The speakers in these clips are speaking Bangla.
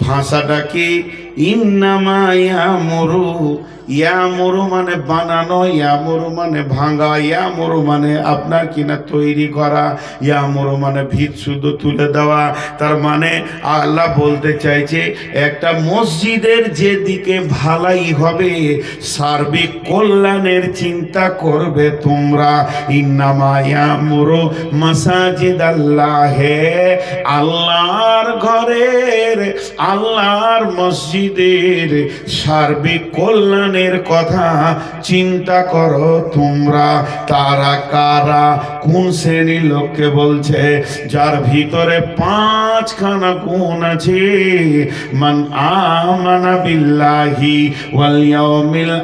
ভাষাটা কি ইন্নামা ইয়ামুরু, ইয়ামুরু মানে বানানো, ইয়ামুরু মানে ভাঙা, ইয়ামুরু মানে আপনার কিনা তৈরি করা, ইয়ামুরু মানে ভিত শুদ্ধ তুলে দেওয়া। তার মানে আল্লাহ বলতে চাইছে একটা মসজিদের যেদিকে ভালাই হবে, সার্বিক কল্যাণের চিন্তা করবে তোমরা। ইন্নামা ইয়ামুরু মাসাজিদ আল্লাহে, আল্লাহর ঘরের, আল্লাহর মসজিদের সার্বিক কল্যাণের কথা চিন্তা করো তোমরা। তারা কারা, কোন শ্রেণীর লোককে বলছে? যার ভিতরে 5খানা গুণ আছে। মান আমানা বিল্লাহি ওয়াল ইয়াউমিল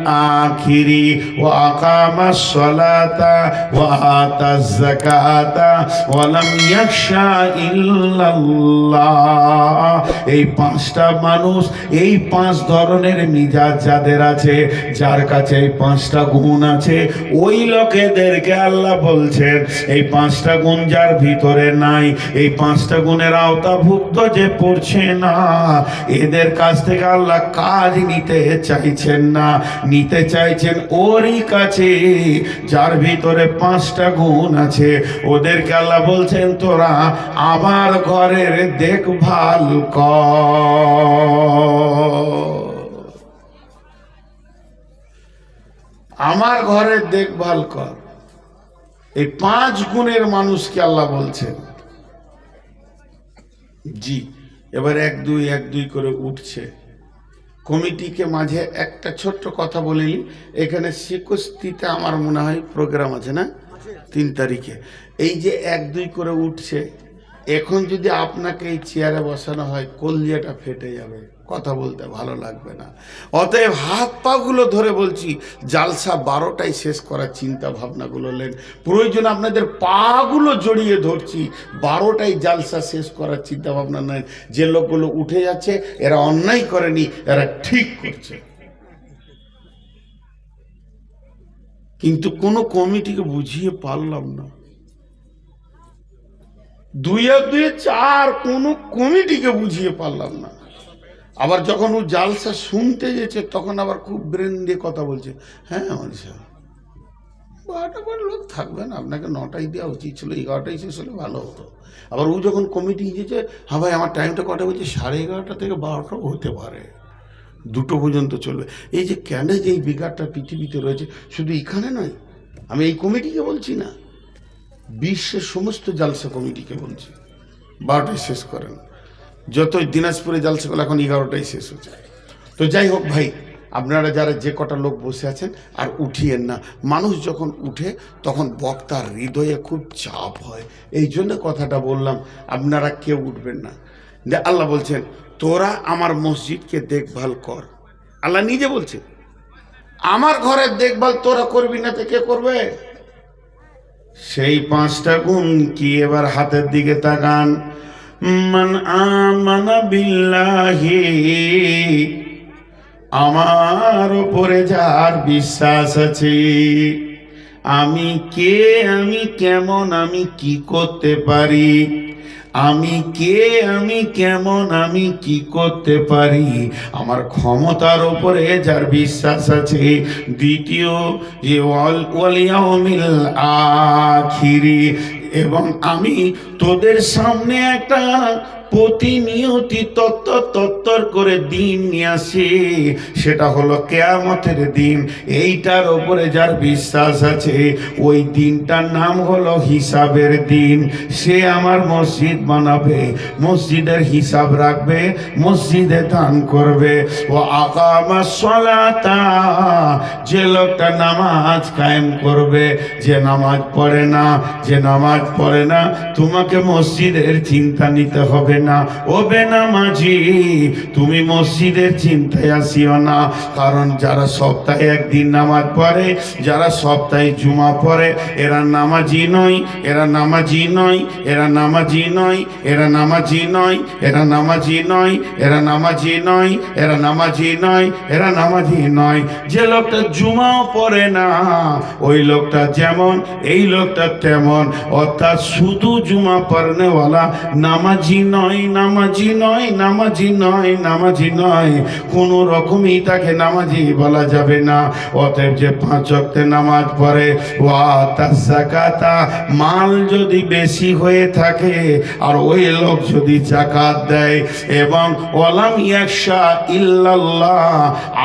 আখিরি ওয়া আকামাস সালাতা ওয়া আতাজ যাকাতা ওয়া লাম ইয়াখশা ইল্লাল্লাহ। এই 5টা মানুষ, এই 5 ধরনের মিজাজ যাদের আছে, যার কাছে এই 5টা গুণ আছে, ওই লোকেদেরকে আল্লাহ বলছেন এই 5টা গুণ যার ভিতরে নাই, এই 5টা গুণের আওতাভুক্ত যে পড়ছে না, এদের কাছ থেকে আল্লাহ কাজ নিতে চাইছেন না, নিতে চাইছেন ওরই কাছে যার ভিতরে 5টা গুণ আছে। ওদেরকে আল্লাহ বলছেন তোরা আমার ঘরের দেখভাল কর, আমার ঘরের দেখভাল কর। এই 5 গুণের মানুষকে আল্লাহ বলছেন। জি, এবার 1-2 করে উঠছে। কমিটিকে মাঝে একটা ছোট্ট কথা বলিনি, এখানে 61তে আমার মনে হয় প্রোগ্রাম আছে না, 3 তারিখে। এই যে 1-2 করে উঠছে, এখন যদি আপনাকে এই চেয়ারে বসানো হয়, কলিজাটা ফেটে যাবে, কথা বলতে ভালো লাগবে না। অতএব হাত পাগুলো ধরে বলছি, জালসা 12টায় শেষ করার চিন্তা ভাবনাগুলো নেন। প্রয়োজন আপনাদের পাগুলো জড়িয়ে ধরছি, 12টায় জালসা শেষ করার চিন্তা ভাবনা নেন। যে লোকগুলো উঠে যাচ্ছে, এরা অন্যায় করেনি, এরা ঠিক করছে। কিন্তু কোনো কমিটিকে বুঝিয়ে পারলাম না। 2-4 কোনো কমিটিকে বুঝিয়ে পারলাম না। আবার যখন ও জালসা শুনতে যেছে, তখন আবার খুব ব্রেন দিয়ে কথা বলছে। হ্যাঁ আমার সাহেব, 12টা লোক থাকবে না, আপনাকে 9টায় দেওয়া উচিত ছিল, 11টায় শেষ হলে ভালো হতো। আবার ও যখন কমিটি গিয়েছে, হ্যাঁ ভাই আমার টাইমটা কটা বলছে, 11:30 থেকে 12টাও হতে পারে, 2টো পর্যন্ত চলবে। এই যে কেন যে এই বিঘারটা পৃথিবীতে রয়েছে, শুধু এখানে নয়, আমি এই কমিটিকে বলছি না, বিশ্বের সমস্ত জালসা কমিটিকে বলছি 12টায় শেষ করেন। যতই দিনাজপুরে জালসাগুলো এখন 11টায় শেষ হচ্ছে। তো যাই হোক ভাই, আপনারা যারা যে কটা লোক বসে আছেন আর উঠিয়েন না। মানুষ যখন উঠে তখন বক্তার হৃদয়ে খুব চাপ হয়, এই জন্য কথাটা বললাম। আপনারা কেউ উঠবেন না। আল্লাহ বলছেন তোরা আমার মসজিদকে দেখভাল কর। আল্লাহ নিজে বলছে আমার ঘরের দেখভাল তোরা করবি না তো কে করবে? সেই 5টা গুণ কি? এবার হাতের দিকে তাকান। মান আমানা বিল্লাহি, আমার উপরে যার বিশ্বাস আছে। আমি কে, আমি কেমন, আমি কি করতে পারি, আমি কে, আমি কেমন, আমি কি করতে পারি, আমার ক্ষমতার উপরে যার বিশ্বাস আছে। দ্বিতীয় যে ওয়াল ইয়াউমিল আখিরি, এবং আমি তোদের সামনে একটা প্রতিনিয়তি তত্তর করে দিন নিয়ে আসি, সেটা হলো কিয়ামতের দিন। এইটার উপরে যার বিশ্বাস আছে, ওই দিনটার নাম হলো হিসাবের দিন। সে আমার মসজিদ বানাবে, মসজিদের হিসাব রাখবে, মসজিদে দান করবে। ও আকামাস সালাতা, যে লোকটা নামাজ কায়েম করবে, যে নামাজ পড়ে না, যে নামাজ পড়ে না, তোমাকে মসজিদের চিন্তা নিতে হবে না। ও বেনামাজি, তুমি মসজিদের চিন্তায় আসিও না। কারণ যারা সপ্তাহে একদিন নামাজ পড়ে, যারা সপ্তাহে জুমা পড়ে, এরা নামাজি নয়, এরা নামাজি নয়, এরা নামাজি নয়, এরা নামাজি নয়, এরা নামাজি নয়, এরা নামাজি নয়, এরা নামাজি নয়, এরা নামাজি নয়। যে লোকটা জুমাও পড়ে না, ওই লোকটা যেমন, এই লোকটা তেমন। অর্থাৎ শুধু জুমা পড়নেওয়ালা নামাজি নয়, নয়, নামাজি নয়, নামাজি নয়, নামাজি নয়, কোনো রকমই তাকে নামাজি বলা যাবে না। অতএব যে 5 ওয়াক্তে নামাজ পড়ে, ওয়া তাযাকাতা, মাল যদি বেশি হয়ে থাকে আর ওই লোক যদি যাকাত দেয়, এবং ওয়ালাম ইয়াখশা ইল্লাল্লাহ,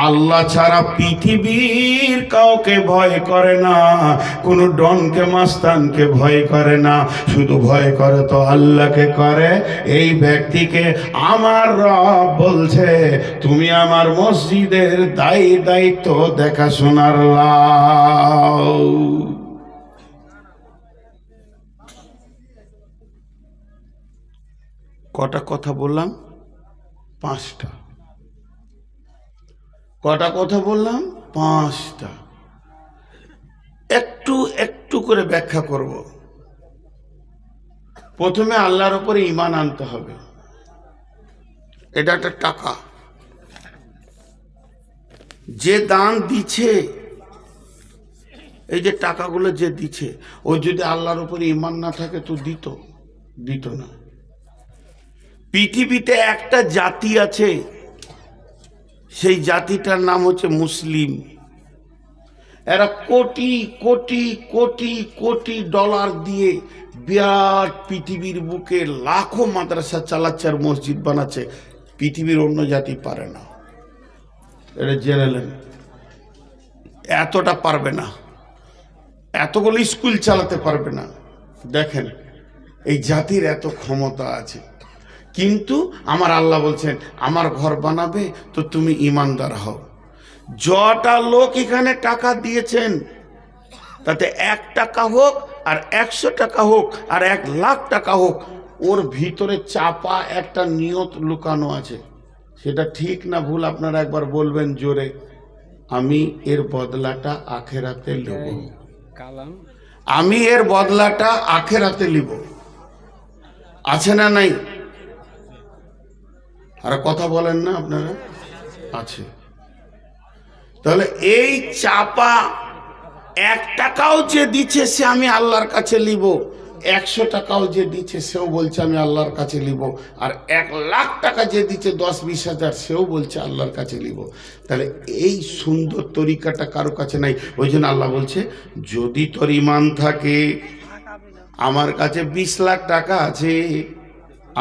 আল্লাহ ছাড়া পৃথিবীর কাউকে ভয় করে না, কোনো ডনকে মাস্তানকে ভয় করে না, শুধু ভয় করে তো আল্লাহকে করে, এই ব্যক্তিকে আমার রব বলছে তুমি আমার মসজিদের দায়িত্ব দেখাশোনার লাও। কটা কথা বললাম? 5টা। কটা কথা বললাম? 5টা। একটু একটু করে ব্যাখ্যা করব। প্রথমে আল্লাহর উপরে ঈমান আনতে হবে। এটা একটা টাকা, যে দান দিচ্ছে, এই যে টাকাগুলো যে দিচ্ছে, ও যদি আল্লাহর উপরে ঈমান না থাকে তো দিত না। পৃথিবীতে একটা জাতি আছে, সেই জাতিটার নাম হচ্ছে মুসলিম। এরা কোটি কোটি কোটি কোটি ডলার দিয়ে বিরাট পৃথিবীর বুকে লাখো মাদ্রাসা চালাচ্ছে আর মসজিদ বানাচ্ছে। পৃথিবীর অন্য জাতি পারে না, এটা জেনে নেন। এতটা পারবে না, এতগুলো স্কুল চালাতে পারবে না। দেখেন, এই জাতির এত ক্ষমতা আছে, কিন্তু আমার আল্লাহ বলছেন আমার ঘর বানাবে তো তুমি ইমানদার হও। যটা লোক এখানে টাকা দিয়েছেন, তাতে 1 টাকা হোক আর 100 টাকা হোক আর 1 লাখ টাকা হোক, ওর ভিতরে চাপা একটা নিয়ত লুকানো আছে। সেটা ঠিক না ভুল আপনারা একবার বলবেন জোরে, আমি এর বদলাটা আখেরাতে নেব, আমি এর বদলাটা আখেরাতে নিব। আছে না নাই? আর কথা বলেন না আপনারা? আছে। তাহলে এই চাপা 1 টাকাও যে দিচ্ছে সে আমি আল্লাহর কাছে নিব, 100 টাকাও যে দিচ্ছে সেও বলছে আমি আল্লাহর কাছে নিব, আর 1 লাখ টাকা যে দিচ্ছে 10-20 হাজার সেও বলছে আল্লাহর কাছে নিব। তাহলে এই সুন্দর তরিকাটা কারো কাছে নাই। ওই জন্য আল্লাহ বলছে যদি তোর ঈমান থাকে, আমার কাছে 20 লাখ টাকা আছে,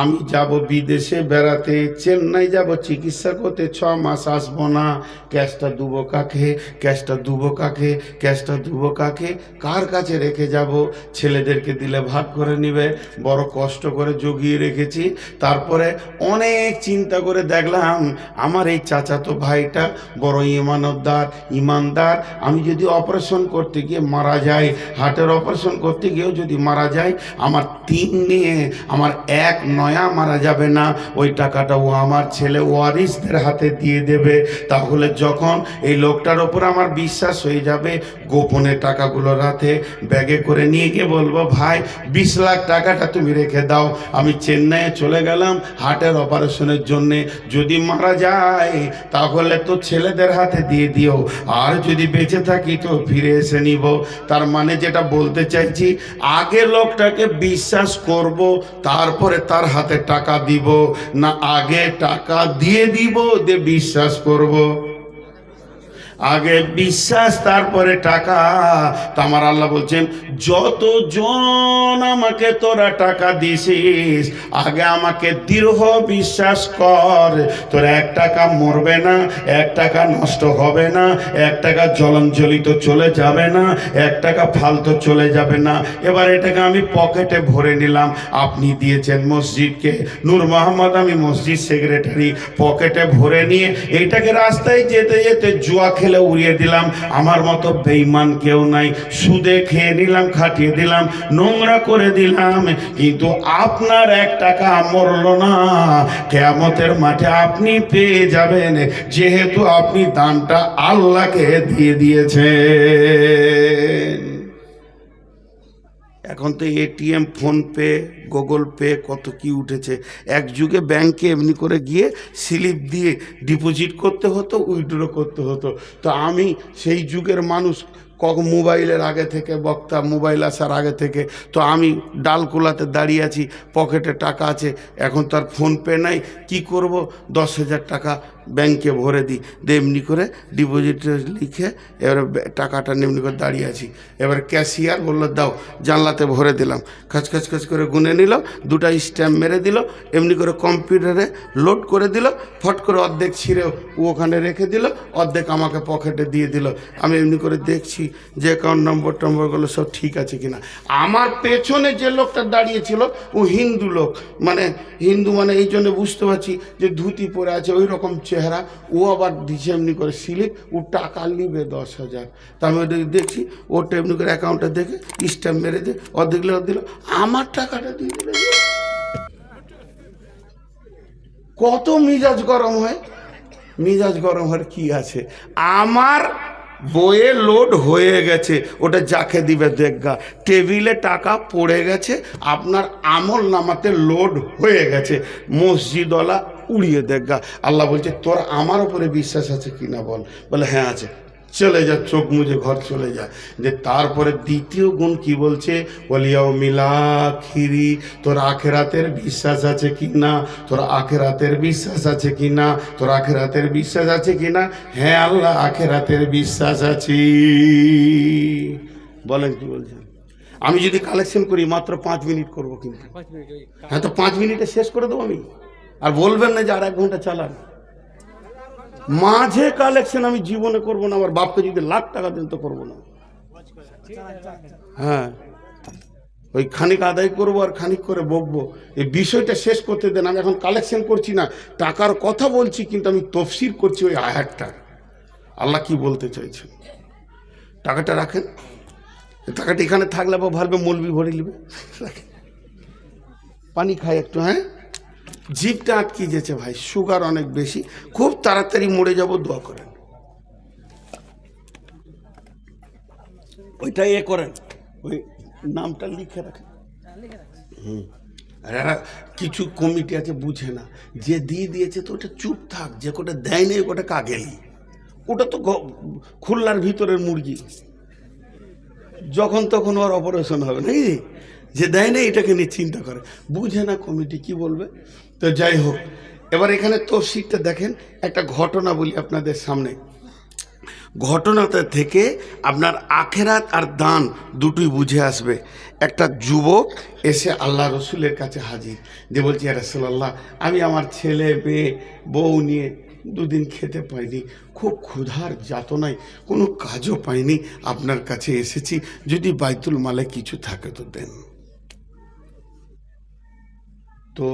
আমি যাব বিদেশে বেড়াতে, চেন্নাই যাব চিকিৎসা করতে, 6 মাস আসবো না, ক্যাশটা দুবো কাকে, ক্যাশটা দুবো কাকে, ক্যাশটা দুবো কাকে, কার কাছে রেখে যাব? ছেলেদেরকে দিলে ভাগ করে নিবে, বড় কষ্ট করে জগিয়ে রেখেছি। তারপরে অনেক চিন্তা করে দেখলাম আমার এই চাচাতো ভাইটা বড় ইমানদার, আমি যদি অপারেশন করতে গিয়ে মারা যাই, হার্টের অপারেশন করতে গিয়েও যদি মারা যাই, আমার 3 নিয়ে আমার 1 নয়া মারা যাবে না, ওই টাকাটা ও আমার ছেলে ওয়ারিসদের হাতে দিয়ে দেবে। তাহলে যখন এই লোকটার ওপর আমার বিশ্বাস হয়ে যাবে, গোপনে টাকাগুলো রাতে ব্যাগে করে নিয়ে গিয়ে বলবো ভাই 20 লাখ টাকাটা তুমি রেখে দাও, আমি চেন্নাইয়ে চলে গেলাম হার্টের অপারেশনের জন্যে, যদি মারা যায় তাহলে তো ছেলেদের হাতে দিয়ে দিও, আর যদি বেঁচে থাকি তো ফিরে এসে নিব। তার মানে যেটা বলতে চাইছি, আগে লোকটাকে বিশ্বাস করব, তারপরে তার হাতে টাকা দিব না, আগে টাকা দিয়ে দিব দিয়ে বিশ্বাস করব? আগে বিশ্বাস তারপরে টাকা। তো আমার আল্লাহ বলছেন যতজন আমাকে তোরা টাকা দিছিস, আগে আমাকে দৃঢ় বিশ্বাস কর, তোর 1 টাকা মরবে না, 1 টাকা নষ্ট হবে না, 1 টাকা জলঞ্জলিত চলে যাবে না, 1 টাকা ফালতু চলে যাবে না। এবার এটাকে আমি পকেটে ভরে নিলাম। আপনি দিয়েছেন মসজিদকে, নূর মোহাম্মদ আমি মসজিদ সেক্রেটারি, পকেটে ভরে নিয়ে এইটাকে রাস্তায় যেতে যেতে জুয়া খেলে উড়িয়ে দিলাম। আমার মতো বেঈমান কেউ নাই, সুদে খেয়ে নিলাম, খাটিয়ে দিলাম, নোংরা করে দিলাম, কিন্তু আপনার 1 টাকা মরল না। কিয়ামতের মাঠে আপনি পেয়ে যাবেন, যেহেতু আপনি দানটা আল্লাহকে দিয়ে দিয়েছেন। এখন তো এটিএম, ফোনপে, গুগল পে কত কি উঠেছে। এক যুগে ব্যাংকে এমনি করে গিয়ে স্লিপ দিয়ে ডিপোজিট করতে হতো, উইথড্র করতে হতো। তো আমি সেই যুগের মানুষ, কখন মোবাইলের আগে থেকে, বক্তা মোবাইল আসার আগে থেকে তো আমি ডালকুলাতে দাঁড়িয়ে আছি, পকেটে টাকা আছে, এখন তার ফোনপে নাই, কি করব, 10,000 টাকা ব্যাংকে ভরে দিই, এমনি করে ডিপোজিট লিখে এবারে টাকাটা এমনি করে দাঁড়িয়ে আছি। এবার ক্যাশিয়ার বললো দাও, জানলাতে ভরে দিলাম, খাচ খাচ খাচ করে গুনে নিল, 2টা স্ট্যাম্প মেরে দিল, এমনি করে কম্পিউটারে লোড করে দিল, ফট করে অর্ধেক ছিঁড়েও ওখানে রেখে দিল, অর্ধেক আমাকে পকেটে দিয়ে দিল। আমি এমনি করে দেখছি যে অ্যাকাউন্ট নম্বরগুলো সব ঠিক আছে কিনা। আমার পেছনে যে লোকটা দাঁড়িয়েছিল ও হিন্দু লোক, মানে হিন্দু মানে এই জন্য বুঝতে পারছি যে ধুতি পরে আছে, ওই রকম চেহারা। ও আবার দিচ্ছে এমনি করে স্লিপ, ও টাকা নিবে 10,000। তা আমি দেখছি ওটা এমনি করে অ্যাকাউন্টে দেখে স্ট্যাম্প মেরে দিয়ে অর্ধেক দিল, আমার টাকাটা দিয়ে দিল। কত মিজাজ গরম হয়, মিজাজ গরম হওয়ার কি আছে? আমার বইয়ে লোড হয়ে গেছে, ওটা যাকে দিবে দেখগা, টেবিলে টাকা পড়ে গেছে, আপনার আমল নামাতে লোড হয়ে গেছে, মসজিদওয়ালা উড়িয়ে দেখগা। আল্লাহ বলছে তোর আমার উপরে বিশ্বাস আছে কিনা বল। বলে হ্যাঁ আছে, চলে যা, চোখ মুজে ঘর চলে যা। যে তারপরে দ্বিতীয় গুণ কি বলছে, বলিয়াও মিলাখিরি, তোর আখেরাতের বিশ্বাস আছে কি না, তোর আখেরাতের বিশ্বাস আছে কি না, তোর আখেরাতের বিশ্বাস আছে কি না। হ্যাঁ আল্লাহ আখেরাতের বিশ্বাস আছে। বলেন কি বলছেন? আমি যদি কালেকশন করি মাত্র 5 মিনিট করবো, কিন্তু হ্যাঁ তো 5 মিনিটে শেষ করে দেবো আমি। আর বলবেন না যে আর 1 ঘন্টা চালান। মাঝে কালেকশন আমি জীবনে করবো না, আমার বাপকে যদি লাখ টাকা দেন তো করবো না। হ্যাঁ, ওই খানিক আদায় করবো আর খানিক করে বকবো, এই বিষয়টা শেষ করতে দেন। আমি এখন কালেকশন করছি না, টাকার কথা বলছি, কিন্তু আমি তফসির করছি ওই আয়াতটা, আল্লাহ কি বলতে চাইছেন। টাকাটা রাখেন, টাকাটা এখানে থাকলে বা ভাববে মলবি ভরে নেবে। পানি খাই একটু, হ্যাঁ জিভটা আটকে যেছে ভাই, সুগার অনেক বেশি, খুব তাড়াতাড়ি মরে যাব, দোয়া করেন। ওইটা করেন, ওই নামটা লিখে রাখেন। আর কিছু কমিটি আছে বুঝে না, যে দিয়ে দিয়েছে তো ওটা চুপ থাক, যে কোটা দেয় নেই ওটা কাগেলি, ওটা তো খুলনার ভিতরের মুরগি, যখন তখন ওর অপারেশন হবে নাকি। যে দেয় না এটাকে নিয়ে চিন্তা করে, বুঝে না কমিটি কি বলবে। তো যাই হোক, এবার এখানে তফসিরটা দেখেন, একটা ঘটনা বলি আপনাদের সামনে। ঘটনাটা থেকে আপনার আখেরাত আর দান দুটোই বুঝে আসবে। একটা যুবক এসে আল্লাহ রসুলের কাছে হাজির, যে বলছি ইয়া রাসূলুল্লাহ, আমি আমার ছেলে মেয়ে বউ নিয়ে 2 দিন খেতে পাইনি, খুব ক্ষুধার যাতনায় কোনো কাজও পাইনি, আপনার কাছে এসেছি, যদি বাইতুল মালে কিছু থাকে তো দেন। তো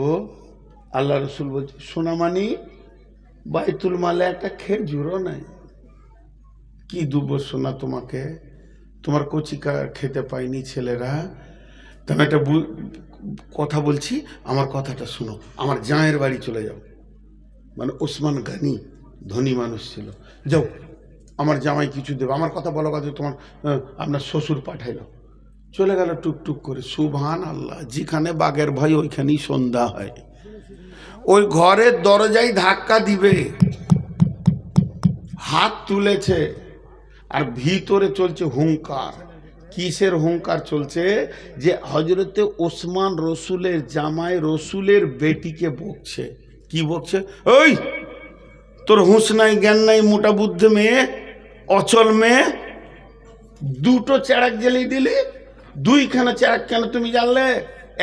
আল্লাহ রসুল বলছে, সোনামানি, বাইতুল মালে একটা খেজুরও নাই, কি দেবো সোনা তোমাকে, তোমার কচিকা খেতে পাইনি ছেলেরা। তো আমি একটা কথা বলছি, আমার কথাটা শুনো, আমার জায়ের বাড়ি চলে যাও। মানে ওসমান গানি ধনী মানুষ ছিল, যাও আমার জামাই কিছু দেবে, আমার কথা বলো কথা, তোমার আপনার শ্বশুর পাঠাইলো। চলে গেল টুকটুক করে, সুবহান আল্লাহ, যেখানে বাঘের ভয় ওইখানেই সন্ধ্যা হয়। ওই ঘরের দরজায় ধাক্কা দিবে, হাত তুলেছে, আর ভিতরে চলছে হুঙ্কার। কিসের হুঙ্কার চলছে? যে হজরতে ওসমান রসুলের জামাই রসুলের বেটিকে বকছে। কি বকছে? ওই তোর হুঁশ নাই, জ্ঞান নাই, মোটা বুদ্ধি মেয়ে, অচল মেয়ে, 2টো চেরাক জ্বালিয়ে দিলি, 2খানা চেরাক কেন তুমি জ্বাললে?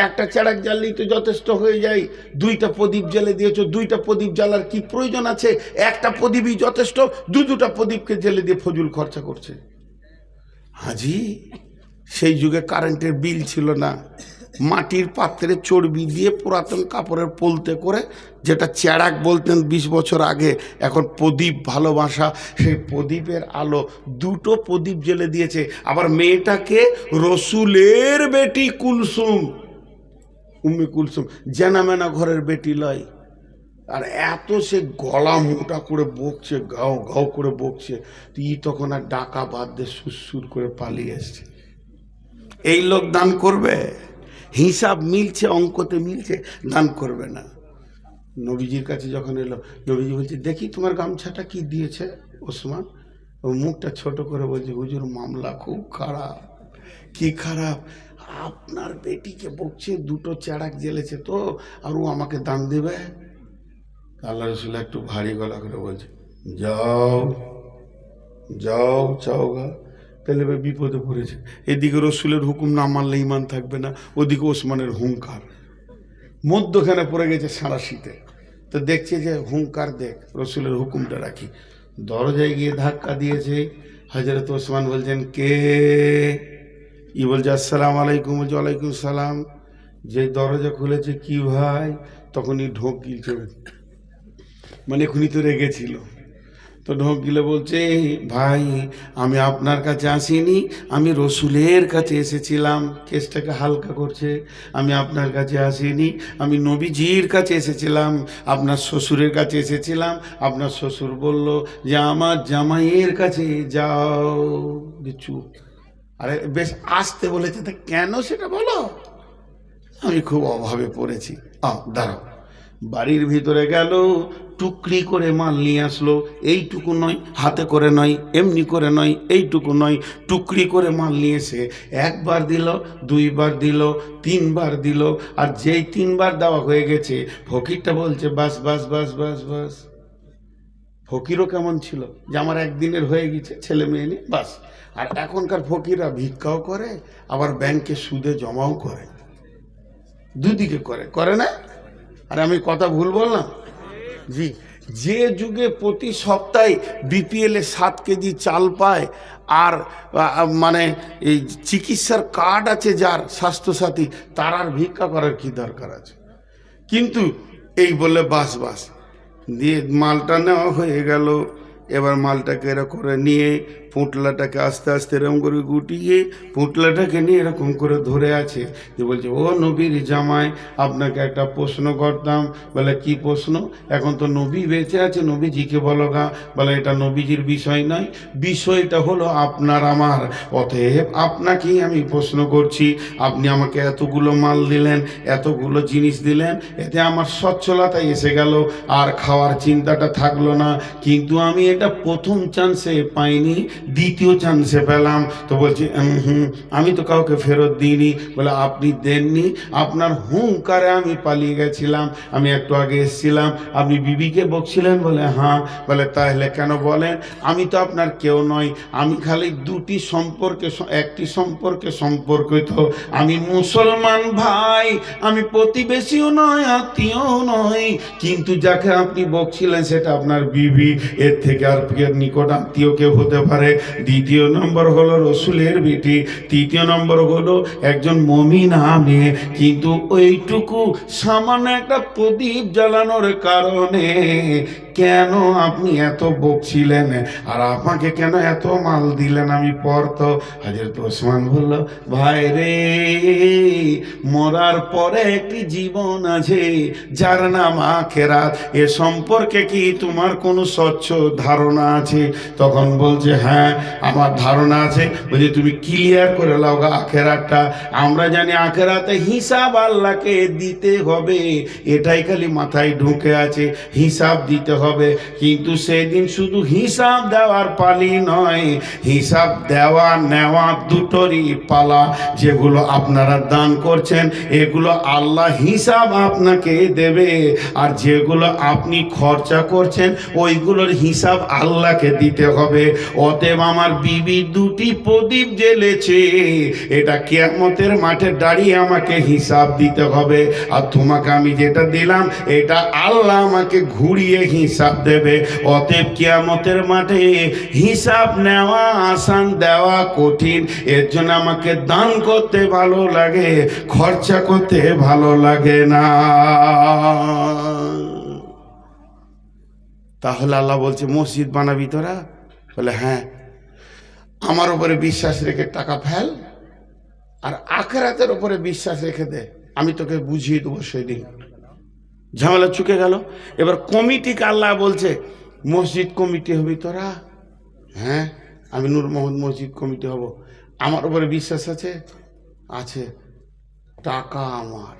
একটা চেরাক জ্বাললেই তো যথেষ্ট হয়ে যায়, 2টা প্রদীপ জ্বালে দিয়েছো, 2টা প্রদীপ জ্বালার কি প্রয়োজন আছে? একটা প্রদীপই যথেষ্ট, 2টা প্রদীপকে জ্বালে দিয়ে ফজুল খরচা করছে। হাজি, সেই যুগে কারেন্টের বিল ছিল না, মাটির পাত্রে চর্বি দিয়ে পুরাতন কাপড়ের পোলতে করে, যেটা চেরাক বলতেন 20 বছর আগে, এখন প্রদীপ ভালোবাসা, সেই প্রদীপের আলো, 2টো প্রদীপ জ্বেলে দিয়েছে। আবার মেয়েটাকে রসুলের বেটি কুলসুম, উম্মে কুলসুম, জেনামেনা ঘরের বেটি লয়। আর এত সে গলা মোটা করে বকছে, গাও গাও করে বকছে, তখন আর ডাকা বাদ দিয়ে সুরসুর করে পালিয়ে এসছে। এই লোক দান করবে? হিসাব মিলছে, অঙ্কতে মিলছে, দান করবে না। নবীজির কাছে যখন এলো, নবীজি বলছে, দেখি তোমার গামছাটা কি দিয়েছে ওসমান। ও মুখটা ছোট করে বলছে, হুজুর মামলা খুব খারাপ। কি খারাপ? আপনার বেটিকে বকছে, দুটো চেরাক জ্বেলেছে তো, আর ও আমাকে দান দেবে। আল্লাহ রসুল একটু ভারী গলা করে বলছে, যাও যাও চাও গা। তাহলে বিপদে পড়েছে। এদিকে রসুলের হুকুম না মানলে ইমান থাকবে না, ওদিকে ওসমানের হুঙ্কার, মধ্যখানে পড়ে গেছে সারা শীতে। তো দেখছে যে হুঙ্কার দেখ, রসুলের হুকুমটা রাখি। দরজায় গিয়ে ধাক্কা দিয়েছে। হযরত ওসমান বলছেন, কে? ই বলছে, আসসালামু আলাইকুম। বলছে, ওয়ালাইকুম সালাম। যে দরজা খুলেছে, কি ভাই? তখনই ঢোক গিলছে, মানে এখনই তো রেগেছিল। তো ঢোক গিলে বলছে, ভাই আমি আপনার কাছে আসিনি, আমি রসুলের কাছে এসেছিলাম। কেসটাকে হালকা করছে। আমি আপনার কাছে আসিনি, আমি নবীজির কাছে এসেছিলাম, আপনার শ্বশুরের কাছে এসেছিলাম। আপনার শ্বশুর বলল যে আমার জামাইয়ের কাছে যাও। চুপ। আরে বেশ আসতে বলেছে, তা কেন সেটা বলো। আমি খুব অভাবে পড়েছি। দাঁড়াও। বাড়ির ভিতরে গেল, টুকরি করে মাল নিয়ে আসলো। এইটুকু নয়, হাতে করে নয়, এমনি করে নয়, এইটুকু নয়, টুকরি করে মাল নিয়ে এসে একবার দিল, দুইবার দিল, তিনবার দিল। আর যেই তিনবার দেওয়া হয়ে গেছে, ফকিরটা বলছে, বাস বাস বাস বাস বাস। ফকিরও কেমন ছিল, যে আমার একদিনের হয়ে গেছে, ছেলে মেয়ে নিয়ে বাস। আর এখনকার ফকিররা ভিক্ষাও করে, আবার ব্যাংকে সুদে জমাও করে, দুদিকে করে না? আর আমি কথা ভুল বললাম? জি। যে যুগে প্রতি সপ্তাহে বিপিএলে 7 কেজি চাল পায়, আর মানে এই চিকিৎসার কার্ড আছে যার, স্বাস্থ্যসাথী, তার আর ভিক্ষা করার কি দরকার আছে? কিন্তু এই বলে বাস বাস দিয়ে মালটা নেওয়া হয়ে গেল। এবার মালটাকে এরকম করে নিয়ে, পুঁটলাটাকে আস্তে আস্তে এরকম করে গুটিয়ে, পুঁটলাটাকে নিয়ে এরকম করে ধরে আছে। যে বলছে, ও নবীর জামাই, আপনাকে একটা প্রশ্ন করতাম। বলে, কি প্রশ্ন? এখন তো নবী বেঁচে আছে, নবীজিকে বলো গা। বলে, এটা নবীজির বিষয় নয়, বিষয়টা হলো আপনার আমার। অতএব আপনাকেই আমি প্রশ্ন করছি। আপনি আমাকে এতগুলো মাল দিলেন, এতগুলো জিনিস দিলেন, এতে আমার সচ্ছলতা এসে গেল, আর খাওয়ার চিন্তাটা থাকলো না। কিন্তু আমি এটা প্রথম চান্সে পাইনি, দ্বিতীয় চান্সে পেলাম। তো বলছি, আমি তো কাউকে ফেরত দিইনি। বলে, আপনি দেননি, আপনার হুঙ্কারে আমি পালিয়ে গেছিলাম। আমি একটু আগে এসেছিলাম, আপনি বিবিকে বকছিলেন। বলে, হ্যাঁ। বলে, তাহলে কেন বলেন? আমি তো আপনার কেউ নই, আমি খালি দুটি সম্পর্কে, একটি সম্পর্কে সম্পর্কিত। আমি মুসলমান ভাই, আমি প্রতিবেশীও নয়, আত্মীয়ও নয়। কিন্তু যাকে আপনি বকছিলেন সেটা আপনার বিবি, এর থেকে আর প্রিয় নিকট আত্মীয় কেউ হতে পারে। দ্বিতীয় নম্বর হলো রসুলের বেটি। তৃতীয় নম্বর হলো একজন মুমিনা মেয়ে। কিন্তু ওইটুকু সামান্য একটা প্রদীপ জ্বালানোর কারণে কেন আপনি এত বকছিলেন, আর আমাকে কেন এত মাল দিলেন? আমি পড়ত। হযরত ওসমান বলল, ভাই রে, মরার পরে একটি জীবন আছে, যার নাম আখিরাত। এ সম্পর্কে কি তোমার কোনো স্বচ্ছ ধারণা আছে? তখন বলছে, হ্যাঁ আমার ধারণা আছে। বলছে, তুমি ক্লিয়ার করে লাও গা আখিরাতটা। আমরা জানি আখিরাতে হিসাব আল্লাহকে দিতে হবে, এটাই খালি মাথায় ঢুকে আছে, হিসাব দিতে হবে। কিন্তু সেদিন শুধু হিসাব দেওয়ার পালি নয়, হিসাব দেওয়া নেওয়া দুটোরই পালা। যেগুলো আপনারা দান করছেন, এগুলো আল্লাহ হিসাব আপনাকে দেবে, আর যেগুলো আপনি খরচা করছেন, ওইগুলোর হিসাব আল্লাহকে দিতে হবে। অতএব আমার বিবি দুটি প্রদীপ জ্বেলেছে, এটা কিয়ামতের মাঠে দাঁড়িয়ে আমাকে হিসাব দিতে হবে। আর তোমাকে আমি যেটা দিলাম, এটা আল্লাহ আমাকে ঘুরিয়ে হিসাব দেবে। অতএব কিয়ামতের মাঠে হিসাব নেওয়া আসান, দেওয়া কঠিন। এর জন্য আমাকে দান করতে ভালো লাগে, খরচা করতে ভালো লাগে না। তাহলে আল্লাহ বলছে, মসজিদ বানাবি তোরা? বলে, হ্যাঁ। আমার উপরে বিশ্বাস রেখে টাকা ফেল, আর আখিরাতের উপরে বিশ্বাস রেখে দে, আমি তোকে বুঝিয়ে দেবো সেদিন। ঝামেলা চুকে গেল। এবার কমিটিকে আল্লাহ বলছে, মসজিদ কমিটি হবি তোরা? হ্যাঁ, আমি নূর মোহাম্মদ মসজিদ কমিটি হব। আমার উপরে বিশ্বাস আছে? আছে। টাকা আমার,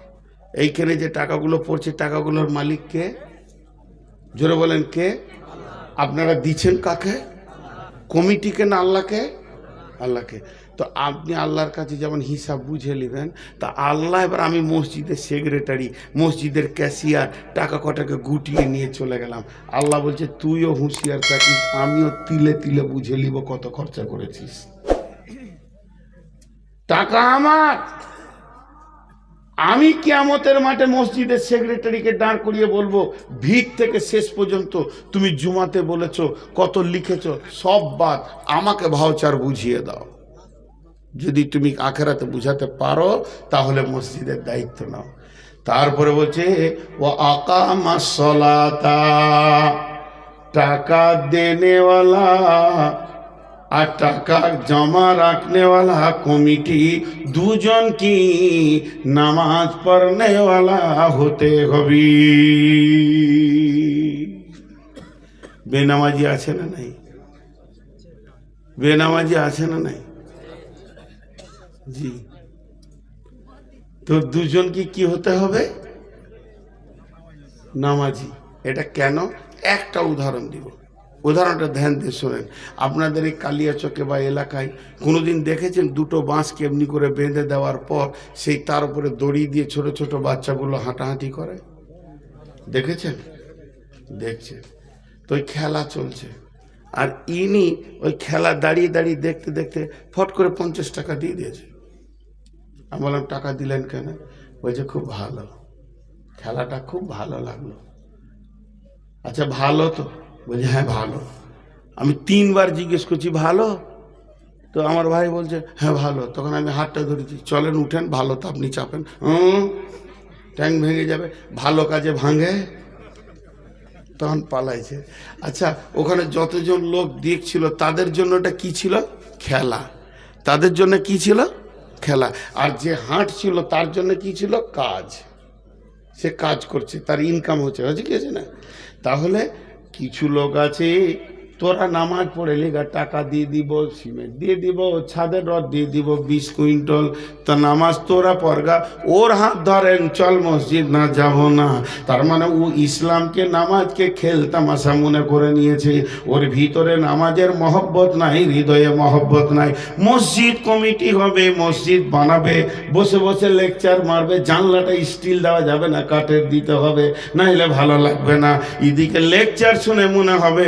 এইখানে যে টাকাগুলো পড়ছে, টাকাগুলোর মালিক কে? জোরে বলেন, কে? আপনারা দিচ্ছেন কাকে? কমিটিকে না আল্লাহকে? আল্লাহকে। তো আপনি আল্লাহর কাছে যেমন হিসাব বুঝে নেবেন, তা আল্লাহ এবার আমি মসজিদের সেক্রেটারি, মসজিদের ক্যাশিয়ার, টাকা কটাকে গুটিয়ে নিয়ে চলে গেলাম। আল্লাহ বলছে তুইও হুঁশিয়ার থাকিস, আমিও তিলে তিলে বুঝে নিব কত খরচা করেছিস। টাকা আমার, আমি কিয়ামতের মাঠে মসজিদের সেক্রেটারিকে দাঁড় করিয়ে বলবো ভিত থেকে শেষ পর্যন্ত তুমি জুমাতে বলেছো, কত লিখেছো, সব বাদ, আমাকে ভাউচার বুঝিয়ে দাও। যদি তুমি আখেরাতে বুঝাতে পারো তাহলে মসজিদের দায়িত্ব নাও। তারপরে বলছে ও আকামাস সালাতা, টাকা দেনেওয়ালা আর টাকা জমা রাখনেওয়ালা কমিটি দুজন কি নামাজ পড়নেওয়ালা হতে হবে। বেনামাজি আছে না নাই? বেনামাজি আছে না নাই? জি। তো দুজন কি হতে হবে? নামাজি। এটা কেন? একটা উদাহরণ দিব, উদাহরণটা ধ্যান দিয়ে শোনেন। আপনাদের এই কালিয়াচকে বা এলাকায় কোনোদিন দেখেছেন দুটো বাঁশ কেমনি করে বেঁধে দেওয়ার পর সেই তার উপরে দড়ি দিয়ে ছোট ছোট বাচ্চাগুলো হাঁটাহাঁটি করে? দেখেছেন? দেখছেন। তো ওই খেলা চলছে, আর ইনি ওই খেলা দাঁড়িয়ে দাঁড়িয়ে দেখতে দেখতে ফট করে 50 টাকা দিয়ে দিয়েছে। আমি বললাম টাকা দিলেন কেন? বলছে খুব ভালো, খেলাটা খুব ভালো লাগলো। আচ্ছা ভালো তো? বলছে হ্যাঁ ভালো। আমি 3 বার জিজ্ঞেস করছি ভালো তো? আমার ভাই বলছে হ্যাঁ ভালো। তখন আমি হাতটা ধরেছি, চলেন উঠেন, ভালো তো আপনি চাপেন, ট্যাঙ্ক ভেঙে যাবে, ভালো কাজে ভাঙে। তখন পালাইছে। আচ্ছা ওখানে যতজন লোক দেখছিল তাদের জন্য এটা কি ছিল? খেলা। তাদের জন্য কি ছিল? খেলা। আর যে হাঁটছিল তার জন্য কি ছিল? কাজ। সে কাজ করছে, তার ইনকাম হচ্ছে, হচ্ছে কি আছে না? তাহলে কিছু লোক আছে, তোরা নামাজ পড়ে লেগা টাকা দিয়ে দিব, সিমেন্ট দিয়ে দিব, ছাদের রড দিয়ে দিব 20 কুইন্টাল, তা নামাজ তোরা পড়গা, ওর হাত ধরেন চল মসজিদ না যাব না। তার মানে ও ইসলামকে নামাজকে খেল তামাশা মনে করে নিয়েছে। ওর ভিতরে নামাজের মহব্বত নাই, হৃদয়ে মহব্বত নাই। মসজিদ কমিটি হবে, মসজিদ বানাবে, বসে বসে লেকচার মারবে, জানলাটা স্টিল দেওয়া যাবে না, কাঠের দিতে হবে, নাইলে ভালো লাগবে না। এদিকে লেকচার শুনে মনে হবে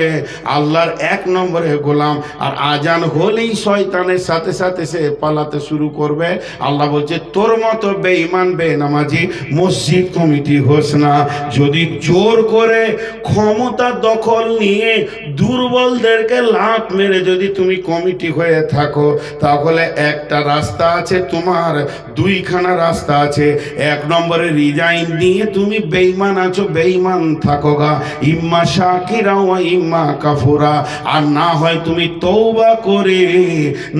আল্লাহর 1 নম্বরে গোলাম, আর আজান হলেই শয়তানের সাথে সাথে সে পালাতে শুরু করবে। আল্লাহ বলছে তোর মতো বেঈমান বেনামাজি মসজিদ কমিটি হোস না। যদি জোর করে ক্ষমতা দখল নিয়ে দুর্বলদেরকে লাত মেরে যদি তুমি কমিটি হয়ে থাকো, তাহলে একটা রাস্তা আছে তোমার, 2খানা রাস্তা আছে। 1 নম্বরে রিজাইন দিয়ে তুমি বেঈমান আছো, বেঈমান থাকো গা, ইম্মা শাকিরা ওয়া ইম্মা কাফুরা। আর না হয় তুমি তওবা করে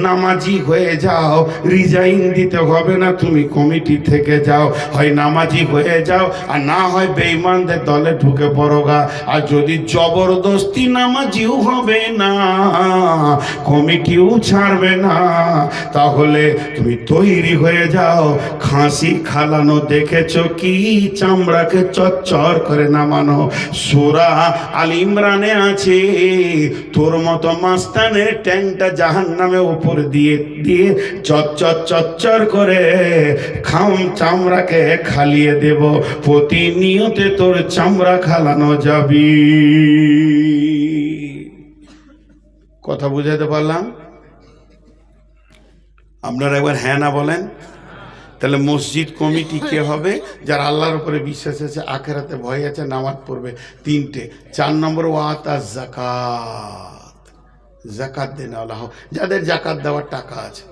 নামাজি হয়ে যাও, রিজাইন দিতে হবে না, তুমি কমিটি থেকে যাও। হয় নামাজি হয়ে যাও, আর না হয় বেঈমানদের দলে ঢুকে পড়োগা। আর যদি জবরদস্তি নামাজিও হবে না, কমিটিও ছাড়বে না, তাহলে তুমি তৈরি হয়ে যাও। খাসি খালানো দেখেছো কি? চামড়াকে চচ্চর করে নামানো। সূরা আল ইমরানে আছে, তোর মতো মাস্তানের ট্যাংটা জাহান্নামে উপর দিয়ে দিয়ে চচ্চর চচ্চর করে চামড়াকে খালিয়ে দেব। প্রতিনিয়তে তোর চামড়া খালানো যাবি। কথা বুঝাতে পারলাম? আপনারা একবার হ্যাঁ না বলেন। তাহলে মসজিদ কমিটি কে হবে? যার আল্লাহর উপরে বিশ্বাস আছে, আখেরাতে ভয় আছে, নামাজ পড়বে। 3টে। 4 নম্বর ওয়াতা যাকাত, যাকাত দেন আল্লাহ, যাদের যাকাত দেওয়ার টাকা আছে।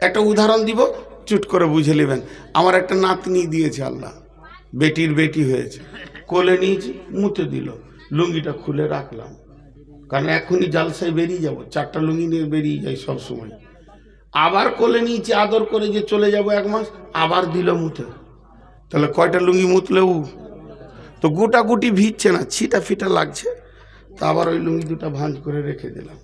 একটা উদাহরণ দিব, চুট করে বুঝে নেবেন। আমার একটা নাতনি দিয়েছে আল্লাহ, বেটির বেটি হয়েছে, কোলে নিয়েছি, মুতে দিল, লুঙ্গিটা খুলে রাখলাম, কারণ এখনই জালসায় বেরিয়ে যাব, 4টা লুঙ্গি নিয়ে বেরিয়ে যাই সব সময়। আবার কোলে নিয়েছি আদর করে যে চলে যাব 1 মাস, আবার দিল মুতে। তাহলে কয়টা লুঙ্গি মুতলেও তো গোটা গুটি ভিজছে না, ছিটা ফিটা লাগছে। তা আবার ওই লুঙ্গি 2টা ভাঁজ করে রেখে দিলাম।